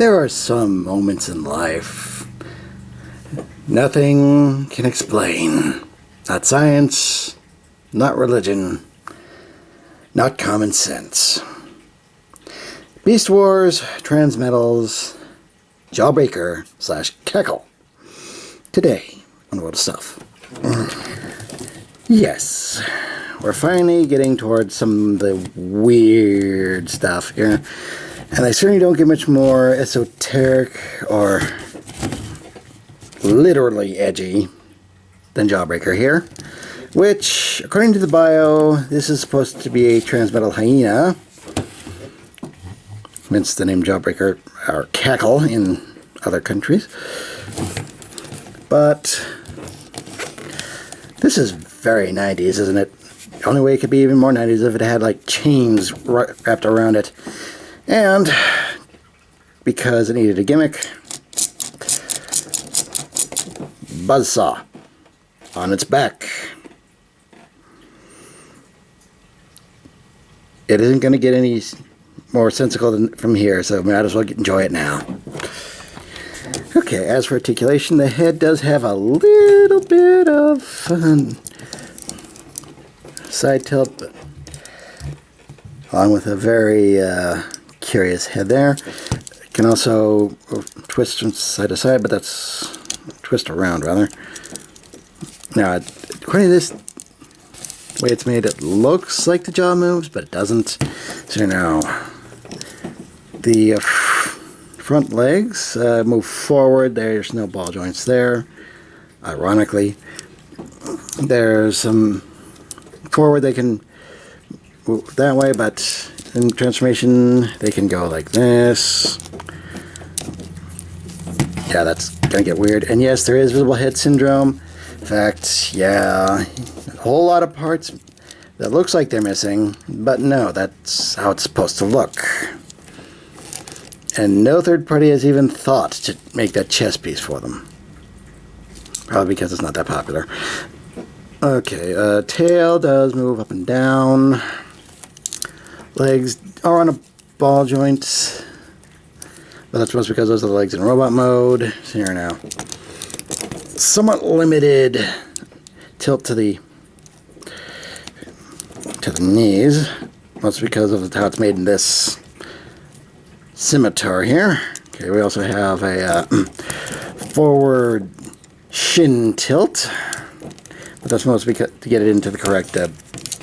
There are some moments in life nothing can explain. Not science, not religion, not common sense. Beast Wars, Transmetals, Jawbreaker / Keckle. Today on World of Stuff. Yes, we're finally getting towards some of the weird stuff here. And they certainly don't get much more esoteric or literally edgy than Jawbreaker here. Which, according to the bio, this is supposed to be a Transmetal hyena. Hence the name Jawbreaker or Cackle in other countries. But this is very 90s, isn't it? The only way it could be even more 90s is if it had like chains wrapped around it. And because it needed a gimmick, buzzsaw on its back. It isn't going to get any more sensical from here, so we might as well enjoy it now. Okay, as for articulation, the head does have a little bit of side tilt, but along with a very curious head there. It can also twist from side to side, but that's twist around rather. Now, according to this, the way it's made, it looks like the jaw moves, but it doesn't. So now, the front legs move forward. There's no ball joints there. Ironically, there's some forward they can move that way, but in transformation they can go like this. Yeah, that's gonna get weird. And yes, there is visible head syndrome. In fact, yeah, a whole lot of parts that looks like they're missing, but no, that's how it's supposed to look. And no third party has even thought to make that chest piece for them. Probably because it's not that popular. Okay, tail does move up and down. Legs are on a ball joint. But that's mostly because those are the legs in robot mode. So here now. Somewhat limited tilt to the knees. Mostly because of how it's made in this scimitar here. Okay, we also have a forward shin tilt. But that's mostly because to get it into the correct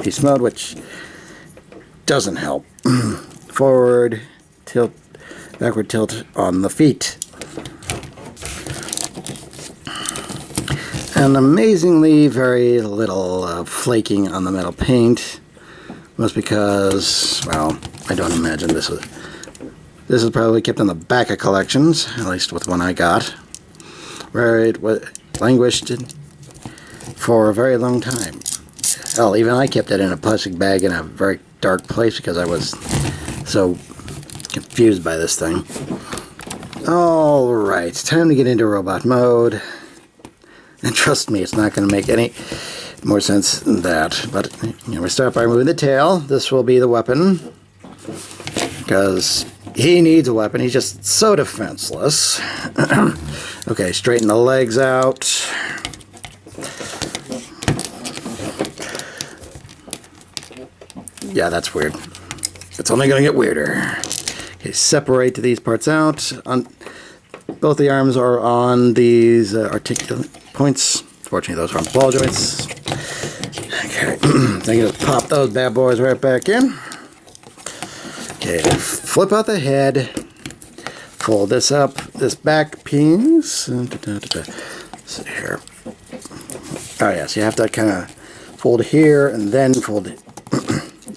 piece mode, which doesn't help. Forward tilt, backward tilt on the feet. And amazingly very little flaking on the metal paint. Most because, well, I don't imagine this is probably kept in the back of collections, at least with one I got, where it languished for a very long time. Hell, even I kept it in a plastic bag in a very dark place because I was so confused by this thing. Alright, time to get into robot mode. And trust me, it's not going to make any more sense than that. But you know, we start by moving the tail. This will be the weapon. Because he needs a weapon. He's just so defenseless. Okay, straighten the legs out. Yeah, that's weird. It's only going to get weirder. Okay, separate these parts out. Both the arms are on these articulate points. Fortunately, those aren't ball joints. Okay, so you just pop those bad boys right back in. Okay, flip out the head. Fold this up, this back piece. So here. Oh yes, you have to kind of fold here and then fold it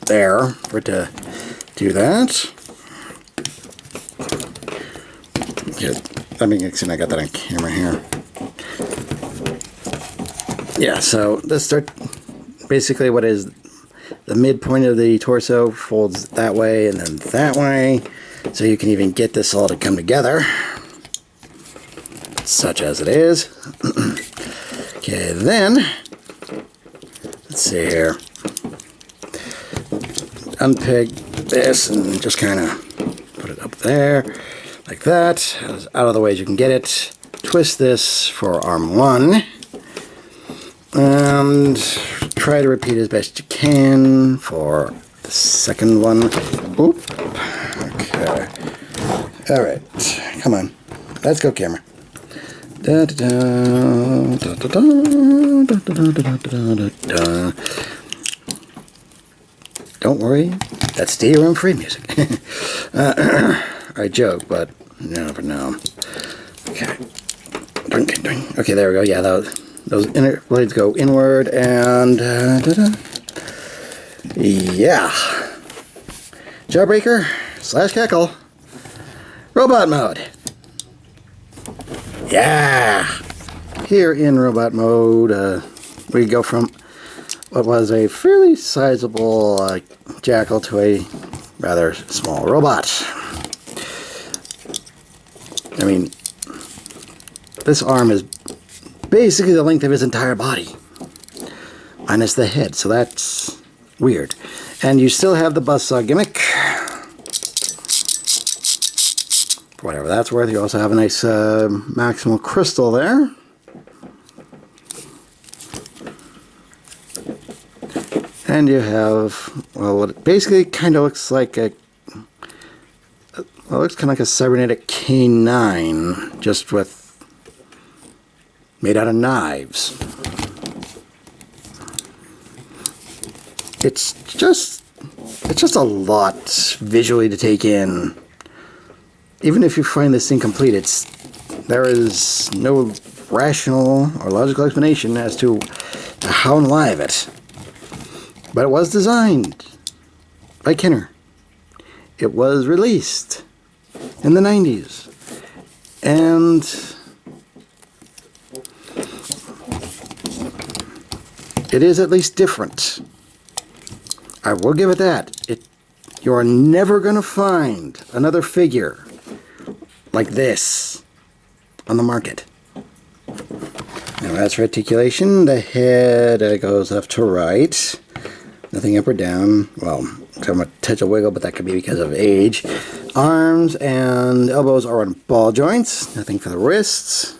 there for it to do that. Okay, let me see. I got that on camera here. Yeah, so let's start. Basically, what is the midpoint of the torso folds that way and then that way, so you can even get this all to come together, such as it is. Okay, then let's see here. Unpeg this and just kind of put it up there like that, as out of the way as you can get it. Twist this for arm 1, and try to repeat as best you can for the second one. Oop. Okay. Alright. Come on. Let's go, camera. Da, da, da, da, da, da, da, da, da, da. Don't worry. That's DRM free music. I joke, but never know. Okay. Okay, there we go. Yeah, those inner blades go inward, and yeah. Jawbreaker / Cackle. Robot mode. Yeah. Here in robot mode, we go from what was a fairly sizable jackal to a rather small robot. I mean, this arm is basically the length of his entire body, minus the head, so that's weird. And you still have the buzzsaw gimmick, for whatever that's worth. You also have a nice maximal crystal there. And you have, well, what basically kind of looks like a, well, it looks kind of like a cybernetic K9, just with, made out of knives. It's just a lot visually to take in. Even if you find this incomplete, there is no rational or logical explanation as to how and why of it. But it was designed by Kenner. It was released in the 90s. And it is at least different. I will give it that. You are never going to find another figure like this on the market. Now, as for articulation, the head goes left to right. Nothing up or down. Well, except a touch of wiggle, but that could be because of age. Arms and elbows are on ball joints. Nothing for the wrists.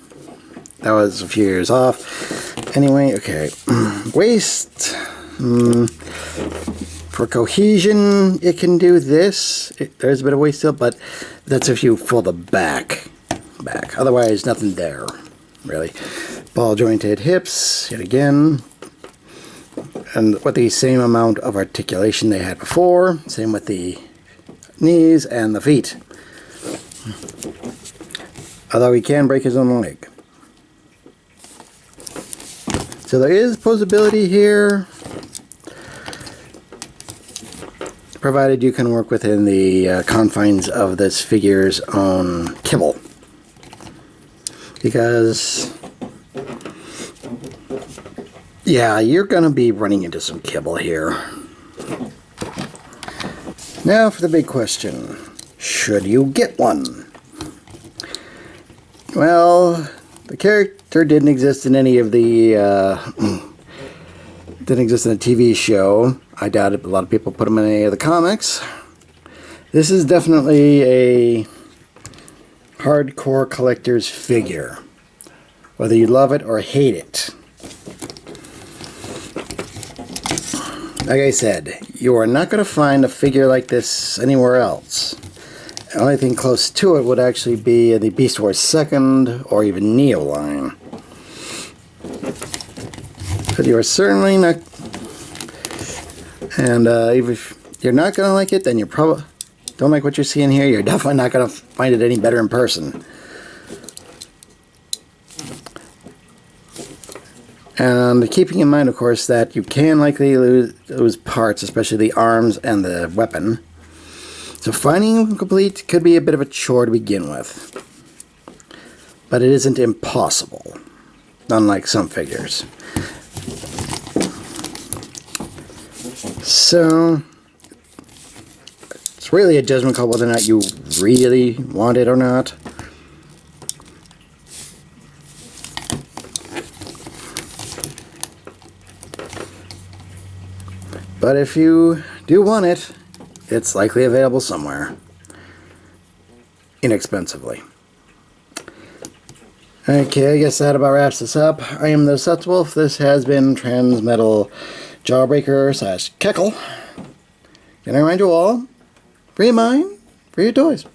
That was a few years off. Anyway, okay. Waist. For cohesion, it can do this. There's a bit of waist still, but that's if you pull the back. Otherwise, nothing there, really. Ball jointed hips, yet again. And with the same amount of articulation they had before. Same with the knees and the feet. Although he can break his own leg. So there is posability here, provided you can work within the confines of this figure's own kibble. Because, yeah, you're going to be running into some kibble here. Now for the big question. Should you get one? Well, the character didn't exist in any of the... didn't exist in a TV show. I doubt it, a lot of people put them in any of the comics. This is definitely a hardcore collector's figure. Whether you love it or hate it. Like I said, you are not going to find a figure like this anywhere else. The only thing close to it would actually be the Beast Wars 2nd or even Neo line. But you are certainly not... And if you're not going to like it, then you probably don't like what you're seeing here. You're definitely not going to find it any better in person. And keeping in mind, of course, that you can likely lose parts, especially the arms and the weapon. So finding them complete could be a bit of a chore to begin with. But it isn't impossible, unlike some figures. So, it's really a judgment call whether or not you really want it or not. But if you do want it, it's likely available somewhere. inexpensively. Okay, I guess that about wraps this up. I am the Deceptiwolf. This has been Transmetal Jawbreaker / Keckle. And I remind you all, free your mind, free your toys.